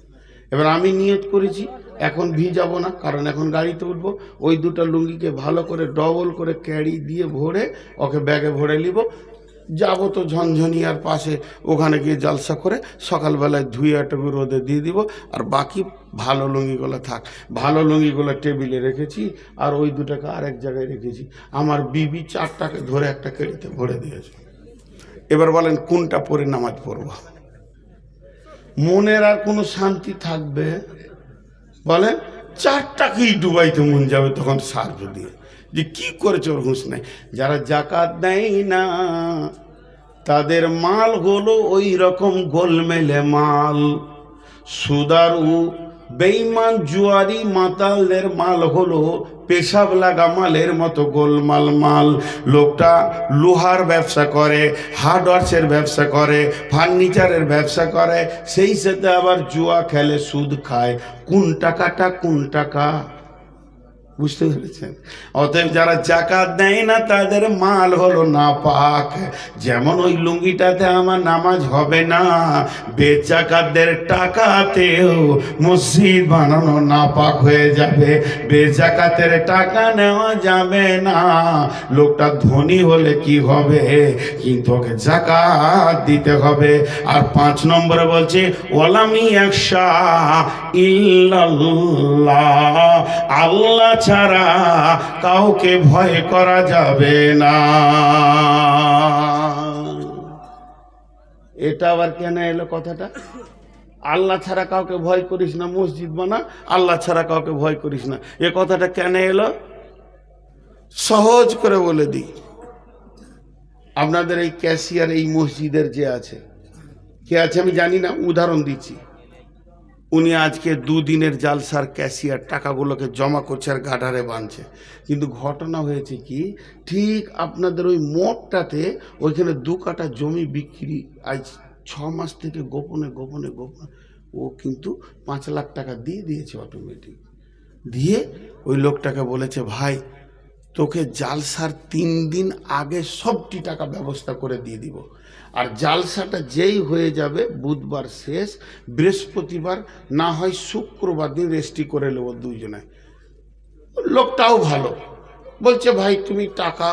এবার আমি নিয়ত করেছি এখন ভিজাবো না, কারণ এখন গাড়িতে উঠবো। ওই 2টা লুঙ্গিকে ভালো করে ডবল করে ক্যারি দিয়ে ভরে ওকে ব্যাগে ভরে নিব। যাবো তো ঝনঝনিয়ার পাশে, ওখানে গিয়ে জালসা করে সকালবেলায় ধুয়ে একটু রোদে দিয়ে দিব, আর বাকি ভালো লুঙ্গিগুলো থাক। ভালো লুঙ্গিগুলো টেবিলে রেখেছি, আর ওই দুটাকে আরেক জায়গায় রেখেছি। আমার বিবি 4টাকে ধরে একটা কেড়িতে ভরে দিয়েছে। এবার বলেন কোনটা পরে নামাজ পড়ব? মনের আর কোনো শান্তি থাকবে? বলেন 4টাকেই ডুবাইতে মন যাবে তখন সার্ভ দিয়ে, যে কি করেছে ওর হুঁশ নাই। যারা জাকাত দেয় না তাদের মাল হলো ওই রকম গোলমেলে মাল। সুদারু বেঈমান জুয়ারি মাতালদের মাল হলো পেশাব লাগা মালের মতো গোলমাল মাল। লোকটা লোহার ব্যবসা করে, হার্ডওয়ার্সের ব্যবসা করে, ফার্নিচারের ব্যবসা করে, সেই সাথে আবার জুয়া খেলে, সুদ খায়। কোন টাকাটা কোন টাকা? বুঝতে পেরেছেন? অতএব যারা জাকাত দেয় না তাদের মাল হলো নাপাক। যেমন ওই লুঙ্গিটাতে আমার নামাজ হবে না, বেজাকাতদের টাকাতেও মসজিদ বানানো নাপাক হয়ে যাবে। বেজাকাতের টাকা নেওয়া যাবে না। লোকটা ধনী হলে কি হবে, কিন্তু ওকে জাকাত দিতে হবে। আর 5 নম্বরে বলছে ওয়ালামি ইয়াখশা ইল্লাল্লাহ, আল্লাহ ছাড়া কাউকে ভয় করা যাবে না। এটা আবার কেন এলো কথাটা? আল্লাহ ছাড়া কাউকে ভয় করিস না, মসজিদ বানা, আল্লাহ ছাড়া কাউকে ভয় করিস না, এ কথাটা কেন এলো? সহজ করে বলে দিই। আপনাদের এই ক্যাশিয়ার এই মসজিদের যে আছে, কে আছে আমি জানি না, উদাহরণ দিচ্ছি। উনি আজকে 2 দিনের জালসার ক্যাশিয়ার, টাকাগুলোকে জমা করছে আর গাডারে বাঁধছে। কিন্তু ঘটনা হয়েছে কি, ঠিক আপনাদের ওই মোড়টাতে ওইখানে 2 কাঠা জমি বিক্রি আজ 6 মাস থেকে গোপনে গোপনে গোপনে ও কিন্তু 5 লাখ টাকা দিয়ে দিয়েছে অটোমেটিক। দিয়ে ওই লোকটাকে বলেছে, ভাই তোকে জালসার 3 দিন আগে সবটি টাকা ব্যবস্থা করে দিয়ে দিব, আর জালসাটা যেই হয়ে যাবে বুধবার শেষ, বৃহস্পতিবার না হয় শুক্রবার দিন রেস্টি করে নেব দুইজনে। লোকটাও ভালো, বলছে ভাই তুমি টাকা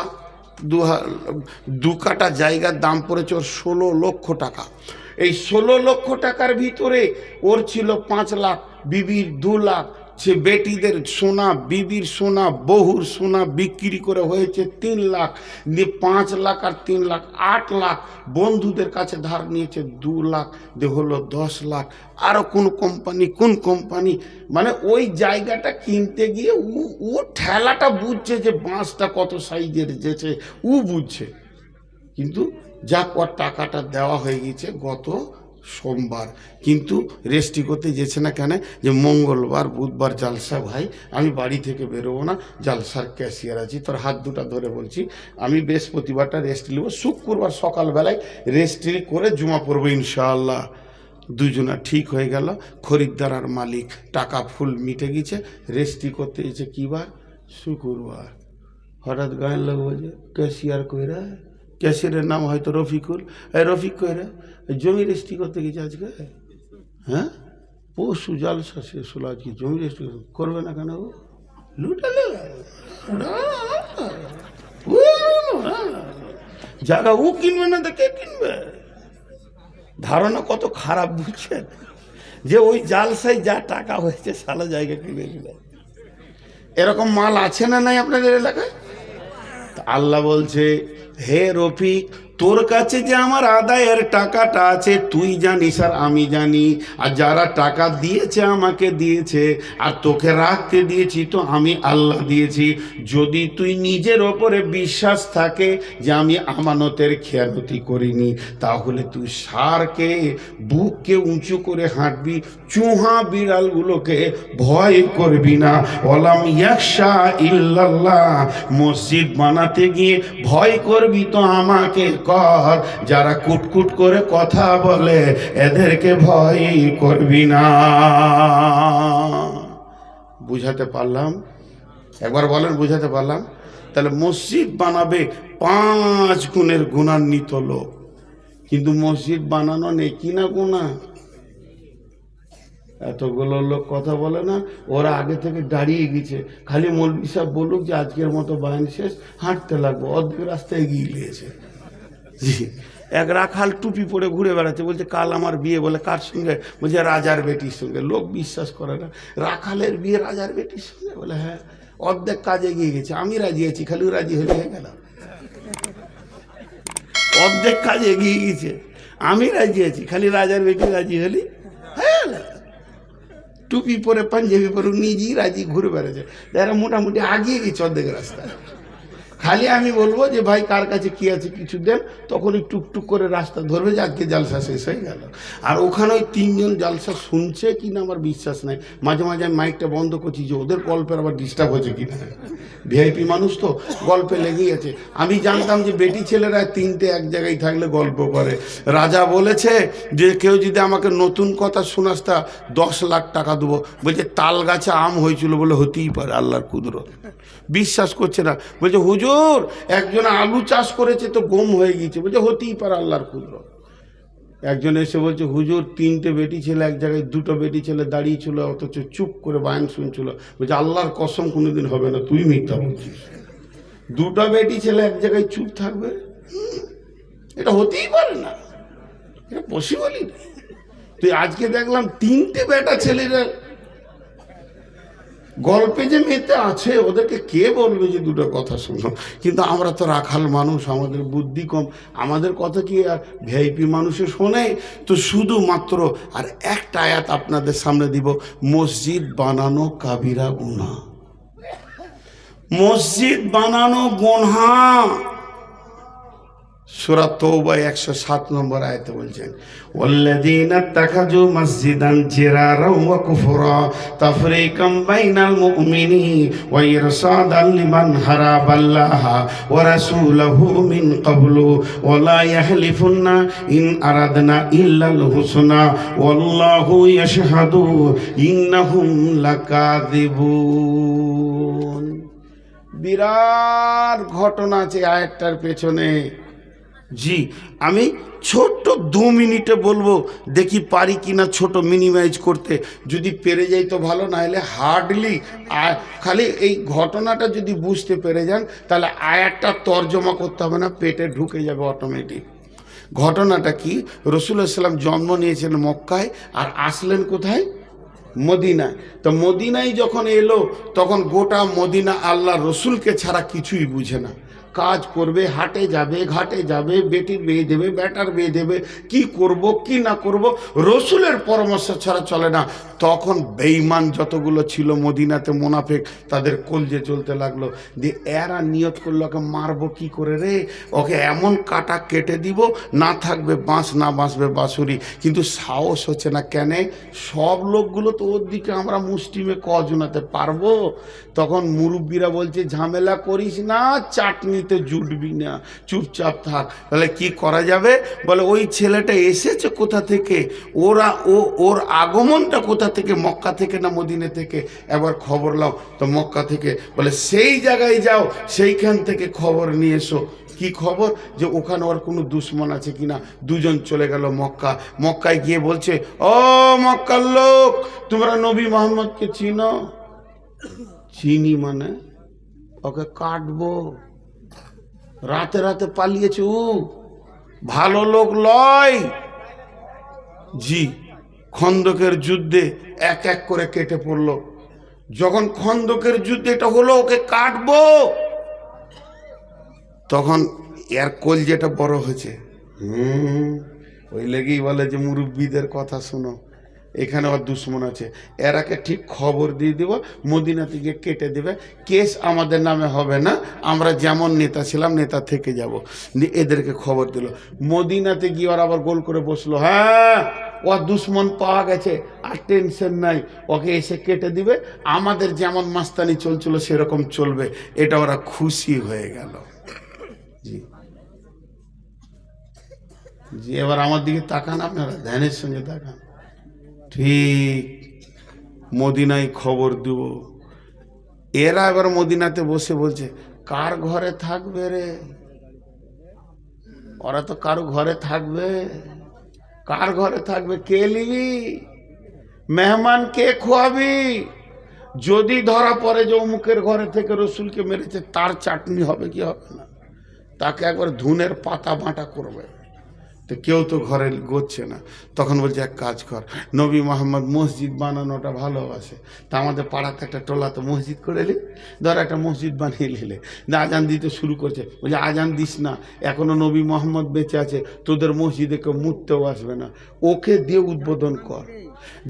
2 কাঠা জায়গার দাম পড়েছে ওর 16 লক্ষ টাকা। এই 16 লক্ষ টাকার ভিতরে ওর ছিল 5 লাখ, বিবির 2 লাখ, সে বেটিদের সোনা, বিবির সোনা, বহুর সোনা বিক্রি করে হয়েছে 3 লাখ, দিয়ে 5 লাখ আর 3 লাখ 8 লাখ, বন্ধুদের কাছে ধার নিয়েছে 2 লাখ, দিয়ে হলো 10 লাখ। আরও কোন কোম্পানি, মানে ওই জায়গাটা কিনতে গিয়ে ও ঠেলাটা বুঝছে যে বাঁশটা কত সাইজের যেছে, ও বুঝছে। কিন্তু যা ওর টাকাটা দেওয়া হয়ে গেছে গত সোমবার, কিন্তু রেস্টি করতে যেছে না কেন, যে মঙ্গলবার বুধবার জালসা, ভাই আমি বাড়ি থেকে বেরোবো না, জালসার ক্যাশিয়ার আছি, তোর হাত দুটা ধরে বলছি আমি বৃহস্পতিবারটা রেস্ট নেব, শুক্রবার সকালবেলায় রেস্টি করে জুমা পড়বো ইনশাআল্লাহ। দুজনা ঠিক হয়ে গেল, খরিদ্দার আর মালিক টাকা ফুল মিটে গেছে। রেস্টি করতে গেছে কী বার? শুক্রবার। হঠাৎ গায়ের লোক বলছে ক্যাশিয়ার কইরা, ক্যাশিয়ারের নাম হয়তো রফিকুল। রফিক কইরা জমি রেস্টি করতে গেছে আজকে? হ্যাঁ, পশু জালসা শেষ হলো, আজকে জমি রেস্টি করবে না কেন? ও লুটালে জায়গা ও কিনবে না তো কে কিনবে? ধারণা কত খারাপ বুঝছেন, যে ওই জালসায় যা টাকা হয়েছে সালা জায়গা কিনে নিল। এরকম মাল আছে না নাই আপনাদের এলাকায়? আল্লাহ বলছে, হে রফিক, তোর কাছে যে আমার আদায়ের টাকাটা আছে তুই জানিস আর আমি জানি, আর যারা টাকা দিয়েছে আমাকে দিয়েছে, আর তোকে রাখতে দিয়েছি তো আমি আল্লাহ দিয়েছি। যদি তুই নিজের ওপরে বিশ্বাস থাকে যে আমি আমানতের খেয়ানতি করিনি, তাহলে তুই সারকে বুককে উঁচু করে হাঁটবি, চুহা বিড়ালগুলোকে ভয় করবি না। ওয়ালাম ইয়াখশা ইল্লাল্লাহ, মসজিদ বানাতে গিয়ে ভয় করবি তো আমাকে কর। যারা কুটকুট করে কথা বলে এদেরকে ভয় করবি না। বুঝাতে পারলাম? একবার বলেন বুঝাতে পারলাম? তাহলে মসজিদ বানাবে 5 গুণের গুণান্বিত লোক, কিন্তু মসজিদ বানানো নেই কি না গুণা? এতগুলো লোক কথা বলে না, ওরা আগে থেকে দাঁড়িয়ে গেছে, খালি মৌলভী সাহেব বলুক যে আজকের মতো বায়ান শেষ, হাঁটতে লাগবো, অর্ধেক রাস্তায় এগিয়ে গিয়েছে। জি, এক রাখাল টুপি পরে ঘুরে বেড়াচ্ছে, বলছে কাল আমার বিয়ে। বলে কার সঙ্গে? বলছে রাজার বেটির সঙ্গে। লোক বিশ্বাস করে না, রাখালের বিয়ে রাজার বেটির সঙ্গে? বলে হ্যাঁ। অর্ধেক কাজ এগিয়ে গেছে, আমি রাজি আছি, খালি রাজি হলে হয়ে গেল। অর্ধেক কাজ এগিয়ে গেছে, আমি রাজি আছি, খালি রাজার বেটি রাজি হলি হ্যাঁ। টুপি পরে পাঞ্জাবি পরে নিজেই রাজি ঘুরে বেড়াচ্ছে, যারা মোটামুটি আগিয়ে গেছে অর্ধেক রাস্তায়। খালি আমি বলবো যে ভাই কার কাছে কি আছে কিছু দেন, তখনই টুকটুক করে রাস্তা ধরবে যে আজকে জালসা শেষ হয়ে গেল। আর ওখানে ওই 3 জন জালসা শুনছে কিনা আমার বিশ্বাস নাই। মাঝে মাঝে আমি মাইকটা বন্ধ করছি যে ওদের গল্পের আবার ডিস্টার্ব হচ্ছে কিনা। ভিআইপি মানুষ তো গল্পে লেগেই আছে। আমি জানতাম যে বেটি ছেলেরা 3টে এক জায়গায় থাকলে গল্প করে। রাজা বলেছে যে কেউ যদি আমাকে নতুন কথা শোনাস তা 10 লাখ টাকা দেবো। বলছে তাল গাছে আম হয়েছিল, বলে হতেই পারে, আল্লাহর কুদরত। বিশ্বাস করছে না, বলছে হুজুর একজন আলু চাষ করেছে তো গম হয়ে গেছে। বলছে হতেই পারে, আল্লাহর কুদরত। একজন এসে বলছে হুজুর 3টে বেটি ছেলে এক জায়গায়, 2টো বেটি ছেলে দাঁড়িয়েছিল অথচ চুপ করে বায়ান শুনছিল। বলছে আল্লাহর কসম কোনোদিন হবে না, তুই মিথ্যা বলছিস। 2টো বেটি ছেলে এক জায়গায় চুপ থাকবে? এটা হতেই পারে না, এটা পসিবলই না। তুই আজকে দেখলাম 3টে বেটা ছেলেরা গল্পে যে মেতে আছে, ওদেরকে কে বলবে যে 2টো কথা শুনো? কিন্তু আমরা তো রাখাল মানুষ, আমাদের বুদ্ধি কম, আমাদের কথা কি আর ভিআইপি মানুষে শোনে? তো শুধুমাত্র আর একটা আয়াত আপনাদের সামনে দিব, মসজিদ বানানো কাবিরা গুনাহ। মসজিদ বানানো গুনাহ। সূরা তওবা 107 নম্বর আয়াতে বলছেন ওয়াল্লাযীনা ইত্তাখাযু মাসজিদান জিরারাও ওয়া কুফরা তাফরীকাম বাইনাল মুমিনিন ওয়া ইরসাদান লিমান হারাবাল্লাহা ওয়া রাসূলুহু মিন ক্বাবলু ওয়া লা ইয়াহলিফুন্না ইন আরাদনা ইল্লাল হুসনা ওয়াল্লাহু ইয়াশহাদু ইন্নাহুম লাকাযিবুন। বিরাট ঘটনা আছে আয়াতটার পেছনে। জি, আমি ছোট্ট 2 মিনিটে বলবো, দেখি পারি কিনা ছোট মিনিমাইজ করতে। যদি পেরে যাই তো ভালো, না হলে হার্ডলি খালি এই ঘটনাটা যদি বুঝতে পেরে যান তাহলে আয়াতটা তর্জমা করতে হবে না, পেটে ঢুকে যাবে অটোমেটিক। ঘটনাটা কি? রাসূলুল্লাহ সাল্লাল্লাহু আলাইহি ওয়াসাল্লাম জন্ম নিয়েছেন মক্কায় আর আসলেন কোথায়? মদিনায়। তো মদিনায় যখন এলো তখন গোটা মদিনা আল্লাহ রসুলকে ছাড়া কিছুই বুঝে না। কাজ করবে, হাটে যাবে, ঘাটে যাবে, বেটির বিয়ে দেবে, বেটার বিয়ে দেবে, কি করব কি না করব রসুলের পরামর্শ ছাড়া চলে না। তখন বেঈমান যতগুলো ছিল মদিনাতে মুনাফিক, তাদের কলজে চলতে লাগলো। দিয়ে এরা নিয়ত করলো ওকে মারবো কি করে রে, ওকে এমন কাটা কেটে দিব না থাকবে বাঁশ না বাঁচবে বাঁশুরি। কিন্তু সাহস হচ্ছে না, কেন? সব লোকগুলো তো ওর দিকে, আমরা মুষ্টিমে কজনাতে পারবো। তখন মুরব্বীরা বলছে ঝামেলা করিস না, চাটনিতে জুটবি না, চুপচাপ থাক। তাহলে কি করা যাবে? বলে ওই ছেলেটা এসেছে কোথা থেকে, ওর আগমনটা কোথা থেকে, মক্কা থেকে না মদিনা থেকে, একবার খবর লাও। তো মক্কা থেকে। বলে সেই জায়গায় যাও, সেইখান থেকে খবর নিয়ে এসো। কি খবর? যে ওখানে ওর কোনো দুশ্মন আছে কিনা। 2 জন চলে গেল মক্কা। মক্কায় গিয়ে বলছে ও মক্কার লোক, তোমরা নবী মোহাম্মদকে চিনো? চিনি মানে? ওকে কাটবো। রাতে রাতে পালিয়েছে, ও ভালো লোক লয়। জি, খন্দকের যুদ্ধে এক এক করে কেটে পড়লো। যখন খন্দকের যুদ্ধে এটা হলো ওকে কাটবো, তখন এর কলজেটা বড় হয়েছে। ওই লেগেই বলে যে মুরব্বীদের কথা শোনো, এখানে ওর দুশ্মন আছে, এরাকে ঠিক খবর দিয়ে দেব, মদিনাতে গিয়ে কেটে দেবে। কেস আমাদের নামে হবে না, আমরা যেমন নেতা ছিলাম নেতা থেকে যাব। এদেরকে খবর দিল। মদিনাতে গিয়ে ওরা আবার গোল করে বসলো, হ্যাঁ ওর দুশ্মন পাওয়া গেছে, আর টেনশন নাই, ওকে এসে কেটে দিবে, আমাদের যেমন মাস্তানি চলছিল সেরকম চলবে। এটা ওরা খুশি হয়ে গেল। জি জি, এবার আমার দিকে তাকান, আপনারা ধ্যানের সঙ্গে তাকান। ঠিক মদিনায় খবর দেব। এরা এবার মদিনাতে বসে বলছে কার ঘরে থাকবে রে? ওরা তো কারো ঘরে থাকবে। কার ঘরে থাকবে? কে নিবি? মেহমান কে খোয়াবি? যদি ধরা পড়ে যে অমুকের ঘরে থেকে রসুলকে মেরেছে, তার চাটনি হবে কি হবে না? তাকে একবার ধুনের পাতা বাঁটা করবে। তো কেউ তো ঘরে গোচ্ছে না, তখন বলছে এক কাজ কর, নবী মোহাম্মদ মসজিদ বানানোটা ভালোবাসে, তা আমাদের পাড়াতে একটা টোলাতে মসজিদ করে এলি, ধর একটা মসজিদ বানিয়ে নিলে, আজান দিতে শুরু করছে, বলছে আজান দিস না, এখনো নবী মোহাম্মদ বেঁচে আছে, তোদের মসজিদে কেউ মুততেও আসবে না, ওকে দিয়ে উদ্বোধন কর।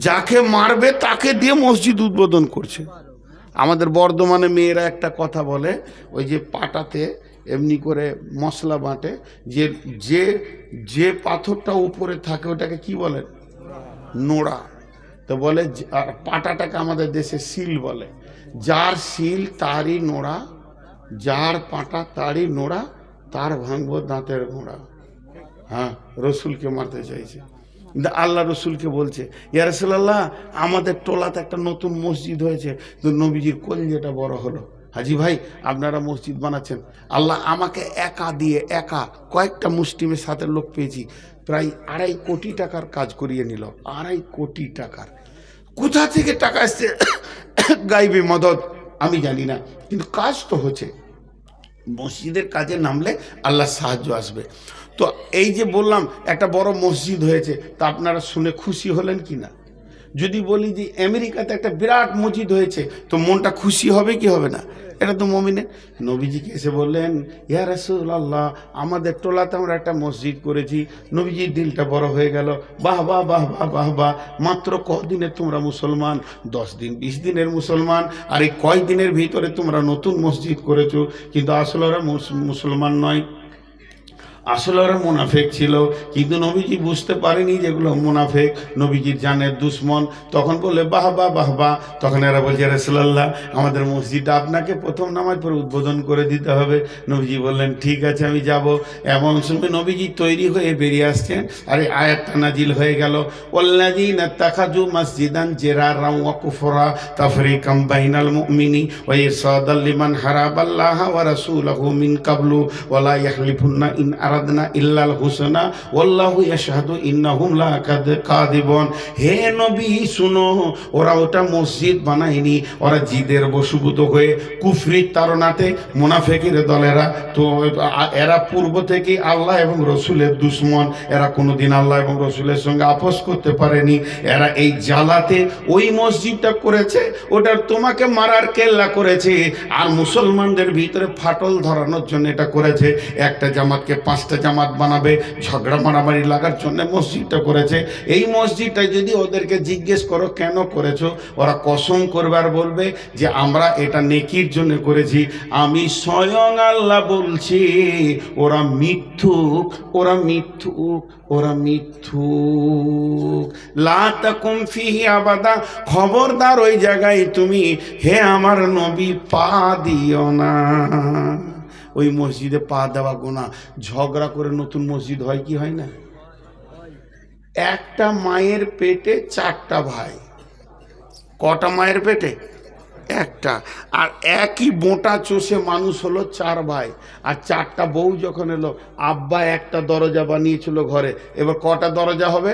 যাকে মারবে তাকে দিয়ে মসজিদ উদ্বোধন করছে। আমাদের বর্ধমানে মেয়েরা একটা কথা বলে, ওই যে পাটাতে এমনি করে মশলা বাটে, যে যে যে পাথরটা উপরে থাকে ওটাকে কি বলে? নোড়া। তো বলে আর পাটাটাকে আমাদের দেশে শিল বলে। যার শিল তারই নোড়া, যার পাটা তারই নোড়া, তার ভাঙবো দাঁতের ঘোড়া। হ্যাঁ, রসুলকে মারতে চাইছে। আল্লাহ রসুলকে বলছে, ইয়া রাসূলুল্লাহ, আমাদের টোলাতে একটা নতুন মসজিদ হয়েছে, তো নবীজির কলিজাটা বড় হলো, হাজি ভাই আপনারা মসজিদ বানাচ্ছেন, আল্লাহ আমাকে একা দিয়ে, একা কয়েকটা মুসলিমের সাথে লোক পেয়েছি, প্রায় 2.5 কোটি টাকার কাজ করিয়ে নিল। 2.5 কোটি টাকার। কোথা থেকে টাকা আসছে গাইবে মদত আমি জানি না, কিন্তু কাজ তো হচ্ছে। মসজিদের কাজে নামলে আল্লাহ সাহায্য আসবে। তো এই যে বললাম একটা বড় মসজিদ হয়েছে, তা আপনারা শুনে খুশি হলেন কি না? যদি বলি যে আমেরিকাতে একটা বিরাট মসজিদ হয়েছে, তো মনটা খুশি হবে কি হবে না? এটা তো মুমিনের। নবীজিকে এসে বললেন, ইয়া রাসূলুল্লাহ, আমাদের টোলাতে আমরা একটা মসজিদ করেছি, নবীজির দিলটা বড় হয়ে গেল, বাহ বাহ বাহ বাহ বাহ বাহ। মাত্র কদিনের তোমরা মুসলমান? 10 দিন 20 দিনের মুসলমান, আর এই কয় দিনের ভিতরে তোমরা নতুন মসজিদ করেছো। কিন্তু আসলে ওরা মুসলমান নয়, আসলে ওরা মুনাফেক ছিল, কিন্তু নবীজি বুঝতে পারেনি যেগুলো মুনাফেক, নবীজির জানের দুশ্মন। তখন বললে বাহ বাহ বাহ বাহ। তখন এরা বলছে, রাসূলুল্লাহ, আমাদের মসজিদটা আপনাকে প্রথম নামাজ পড়ে উদ্বোধন করে দিতে হবে। নবীজি বললেন, ঠিক আছে আমি যাব। এমন সময় নবীজি তৈরি হয়ে বেরিয়ে আসছেন, আর এই আয়াতটা নাজিল হয়ে গেল, ওয়াল্লাযীনা তাখাযু মাসজিদান জিরারান ওয়া কুফরা তাফরীকাম বাইনাল মুমিনি ওয়া ইরসাদাল লিমান হারাবাল্লাহা ওয়া রাসূলাহু মিন কাবলু ওয়া লা ইয়াহলিফুন্না ইন আরাদনা ইল্লাল হুসনা ওয়াল্লাহু ইয়াশহাদু ইন্নাহুম লাকাযিবুন। হে নবী শুনো, ওরা ওটা মসজিদ বানায়নি, ওরা জিদের বশীভূত হয়ে কুফরির তাড়নাতে মুনাফিকের দলেরা, তো এরা পূর্ব থেকে আল্লাহ এবং রসুলের দুশ্মন, এরা কোনোদিন আল্লাহ এবং রসুলের সঙ্গে আপোষ করতে পারেনি। এরা এই জ্বালাতে ওই মসজিদটা করেছে, ওটার তোমাকে মারার কেল্লা করেছে, আর মুসলমানদের ভিতরে ফাটল ধরানোর জন্য এটা করেছে। একটা জামাতকে 5টা জামাত বানাবে, ঝগড়া মারামারি লাগার জন্য মসজিদটা করেছে। এই মসজিদটা যদি ওদেরকে জিজ্ঞেস করো কেন করেছো, ওরা কসম করবে আর বলবে যে আমরা এটা নেকির জন্য করেছি। আমি স্বয়ং আল্লাহ বলছি, ওরা মিথ্যুক, ওরা মিথ্যুক, ওরা মিথ্যুক। লা তাকুম ফিহি আবাদা, খবরদার ওই জায়গায় তুমি হে আমার নবী পা দিও না। ওই মসজিদে পা দেওয়া গোনা। ঝগড়া করে নতুন মসজিদ হয় কি হয় না? একটা মায়ের পেটে 4টা ভাই। কটা মায়ের পেটে? একটা। আর একই বোঁটা চষে মানুষ হলো 4 ভাই, আর 4টা বউ যখন এলো, আব্বা একটা দরজা বানিয়েছিল ঘরে, এবার কটা দরজা হবে?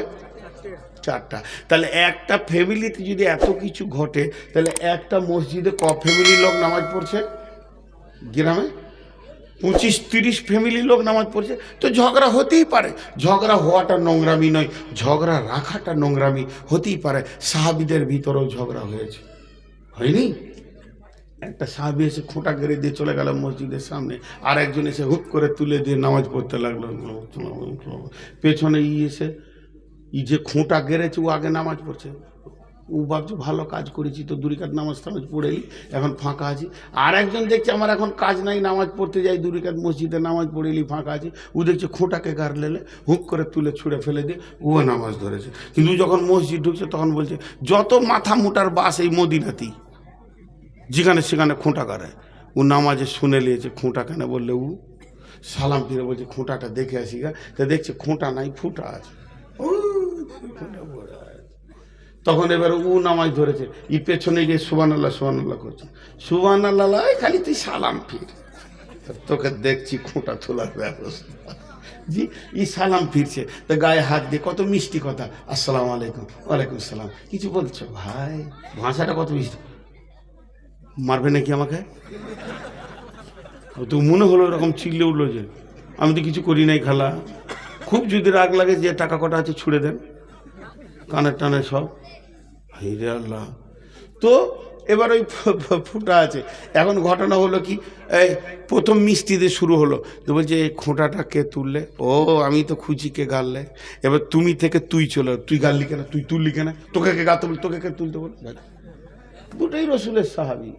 4টা। তাহলে একটা ফ্যামিলিতে যদি এত কিছু ঘটে, তাহলে একটা মসজিদে ফ্যামিলির লোক নামাজ পড়ছে? গ্রামে 25-30 ফ্যামিলি লোক নামাজ পড়ছে, তো ঝগড়া হতেই পারে। ঝগড়া হওয়াটা নোংরামি নয়, ঝগড়া রাখাটা নোংরামি হতেই পারে। সাহাবীদের ভিতরেও ঝগড়া হয়েছে, হয়নি? একটা সাহাবী এসে খোঁটা গেড়ে দিয়ে চলে গেল মসজিদের সামনে, আর একজন এসে হুক করে তুলে দিয়ে নামাজ পড়তে লাগলো। পেছনে এসে যে খোঁটা গেড়েছে ও আগে নামাজ পড়ছে, ও ভাবছে ভালো কাজ করেছি, তো 2 রাকাত নামাজ পড়েই এখন ফাঁকা আছি। আর একজন দেখছে আমার এখন কাজ নাই, নামাজ পড়তে যাই, 2 রাকাত মসজিদে নামাজ পড়েলি ফাঁকা আছে, ও দেখছে খোঁটাকে গার লেলে হুক করে তুলে ছুঁড়ে ফেলে দিয়ে ও নামাজ ধরেছে। কিন্তু যখন মসজিদ ঢুকছে তখন বলছে যত মাথা মোটার বাস এই মদিনাতেই, যেখানে সেখানে খোঁটা গাড়ে। ও নামাজে শুনে নিয়েছে খোঁটা কেন বললে, ও সালাম ফিরে বলছে খোঁটাটা দেখে আসি গা, তা দেখছে খোঁটা নাই, ফুটা আছে। তখন এবার ও নামাজ ধরেছে, ই পেছনে গিয়ে সুবহানাল্লাহ সুবহানাল্লাহ করছে, সুবহানাল্লাহ, খালি তুই সালাম ফির, তোকে দেখছি খোঁটা তোলার ব্যবস্থা। জি, ই সালাম ফিরছে, তো গায়ে হাত দিয়ে কত মিষ্টি কথা, আসসালামু আলাইকুম, ওয়ালাইকুম সালাম, কিছু বলছো ভাই? ভাষাটা কত মিষ্টি। মারবে নাকি আমাকে? তো মনে হলো এরকম চিল্লে উঠলো যে আমি তো কিছু করি নাই খালা। খুব যদি রাগ লাগে যে টাকা কটা আছে ছুড়ে দেন, কানের টানে সব। হাইরে আল্লাহ। তো এবার ওই ফুটা আছে। এখন ঘটনা হলো কি, এই প্রথম মিষ্টি দিয়ে শুরু হলো, তো বলছে এই খোঁটাটা কে তুললে? ও আমি তো খুঁজি কে গাললে। এবার তুমি থেকে তুই চলে, তুই গাললি কেন, তুই তুললি কেন, তোকে কে গাতে বল, তোকে কে তুলতে বল। দুটোই রসুলের সাহাবী।